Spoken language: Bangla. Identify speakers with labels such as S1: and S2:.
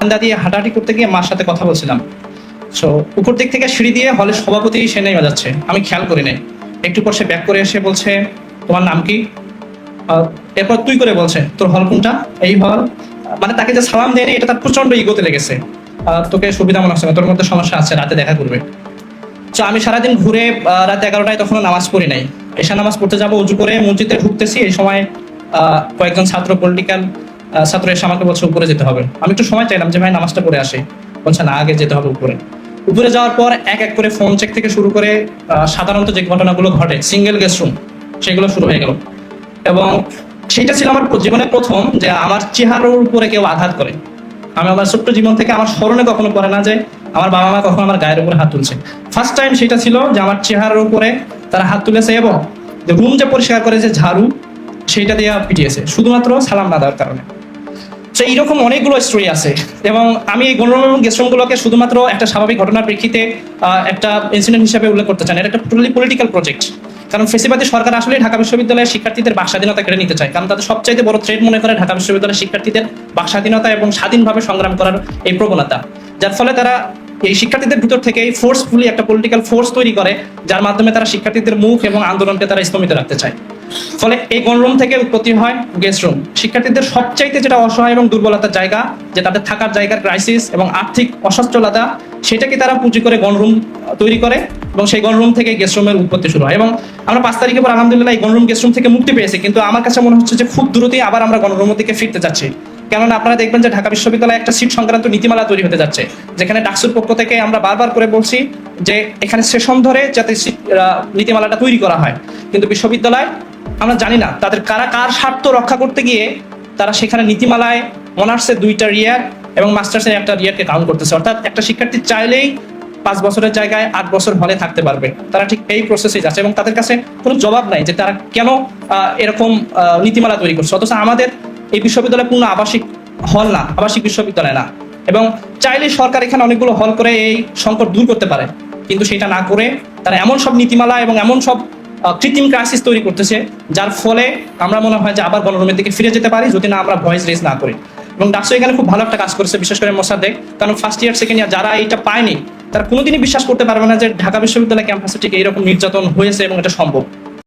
S1: বারান্দা দিয়ে হাঁটাহাঁটি করতে গিয়ে মার সাথে কথা বলছিলাম। সো উপর দিক থেকে সিঁড়ি দিয়ে হলের সভাপতি সে নেমে যাচ্ছে, আমি খেয়াল করি নাই। একটু পর সে ব্যাক করে এসে বলছে, তোমার নাম কি? এরপর তুই করে বলছে, তোর হল কোনটা? এই হল। মানে তাকে যে সালাম দেয়নি এটা তার প্রচন্ড ইগোতে লেগেছে। তোকে সুবিধা মনে হচ্ছে না, তোর মধ্যে সমস্যা আছে, রাতে দেখা করবে। তো আমি সারাদিন ঘুরে রাত 11টায় তখন নামাজ পড়ি নাই। এশা নামাজ পড়তে যাবো, উজু করে মসজিদে ঢুকতেছি, এই সময় কয়েকজন ছাত্র, পলিটিক্যাল ছাত্র এসে আমাকে বলছে উপরে যেতে হবে। আমি একটু সময় চাইলাম যে ভাই নামাজটা পড়ে আসে, বলছে না আগে যেতে হবে উপরে। উপরে যাওয়ার পর এক এক করে ফোন চেক থেকে শুরু করে সাধারণত যে ঘটনাগুলো ঘটে, সিঙ্গেল গেস্ট রুম, সেগুলো শুরু হয়ে গেল। এবং সেইটা ছিল আমার জীবনে প্রথম যে আমার চেহারার উপরে কেউ আঘাত করে। আমি আমার ছোট্ট জীবন থেকে আমার স্মরণে কখনো পড়ে না যে আমার বাবা মা কখনো আমার গায়ের উপরে হাত তুলছে। ফার্স্ট টাইম সেটা ছিল যে আমার চেহারার উপরে তারা হাত তুলেছে, এবং রুম যে পরিষ্কার করে যে ঝাড়ু সেইটা দিয়ে পিটিয়েছে, শুধুমাত্র সালাম না দেওয়ার কারণে। তো এইরকম অনেকগুলো স্টোরি আছে। এবং আমি এই গণরুম গেস্টরুমগুলোকে শুধুমাত্র একটা স্বাভাবিক ঘটনার প্রেক্ষিতে একটা ইনসিডেন্ট হিসেবে উল্লেখ করতে চান, এটা একটা টোটালি পলিটিক্যাল প্রজেক্ট। কারণ ফেসিবাদী সরকার আসলে ঢাকা বিশ্ববিদ্যালয়ের শিক্ষার্থীদের বাক স্বাধীনতা কেড়ে নিতে চায়, কারণ তাদের সবচাইতে বড় থ্রেট মনে করে ঢাকা বিশ্ববিদ্যালয়ের শিক্ষার্থীদের বাক স্বাধীনতা এবং স্বাধীনভাবে সংগ্রাম করার এই প্রবণতা, যার ফলে তারা এই শিক্ষার্থীদের ভিতর থেকে ফোর্সফুলি একটা পলিটিক্যাল ফোর্স তৈরি করে, যার মাধ্যমে তারা শিক্ষার্থীদের মুখ এবং আন্দোলনকে তারা স্তম্ভিত রাখতে চায়। ফলে এই গণরুম থেকে উৎপত্তি হয় গেস্ট রুম। শিক্ষার্থীদের সবচাইতে যেটা অসহায় এবং দুর্বলতার জায়গা, যে তাদের থাকার জায়গার ক্রাইসিস এবং আর্থিক অসচ্ছলতা, সেটাকে তারা পুঁজি করে গণরুম তৈরি করে, এবং সেই গণরুম থেকে গেস্ট রুমের উৎপত্তি শুরু হয়। এবং আমরা 5 তারিখের পর আলহামদুলিল্লাহ এই গণরুম গেস্ট রুম থেকে মুক্তি পেয়েছি, কিন্তু আমার কাছে মনে হচ্ছে যে খুব দ্রুতই আবার আমরা গণরুমের দিকে ফিরতে যাচ্ছি। কেননা আপনারা দেখবেন যে ঢাকা বিশ্ববিদ্যালয়ে একটা সিট সংক্রান্ত নীতিমালা তৈরি হতে যাচ্ছে, যেখানে ডাকসুর পক্ষ থেকে আমরা বারবার করে বলছি যে এখানে সেশন ধরে যাতে নীতিমালাটা তৈরি করা হয়। কিন্তু বিশ্ববিদ্যালয়, আমরা জানি না তাদের কার স্বার্থ রক্ষা করতে গিয়ে তারা সেখানে নীতিমালায় অনার্সের 2টা ইয়ার এবং মাস্টার্সের একটা ইয়ারকে কাউন্ট করতেছে। অর্থাৎ একটা শিক্ষার্থী চাইলেই 5 বছরের জায়গায় 8 বছর হলে থাকতে পারবে। তারা ঠিক এই প্রসেসেই যাচ্ছে, এবং তাদের কাছে কোনো জবাব নাই যে তারা কেন এরকম নীতিমালা তৈরি করছে। অথচ আমাদের এই বিশ্ববিদ্যালয় পূর্ণ আবাসিক হল না, আবাসিক বিশ্ববিদ্যালয় না। এবং চাইলে সরকার এখানে অনেকগুলো হল করে এই সংকট দূর করতে পারে, কিন্তু সেটা না করে তারা এমন সব নীতিমালা এবং এমন সব কৃত্রিম ক্রাইসিস তৈরি করতেছে, যার ফলে আমরা মনে হয় যে আবার গণরুমের দিকে ফিরে যেতে পারি যদি না আমরা ভয়েস রেজ না করি। এবং ডাকসু এখানে খুব ভালো একটা কাজ করেছে, বিশেষ করে মোসাদ্দেক। কারণ ফার্স্ট ইয়ার, সেকেন্ড ইয়ার যারা এটা পায়নি, তারা কোনোদিনই বিশ্বাস করতে পারবে না যে ঢাকা বিশ্ববিদ্যালয় ক্যাম্পাসে ঠিক এইরকম নির্যাতন হয়েছে এবং এটা সম্ভব।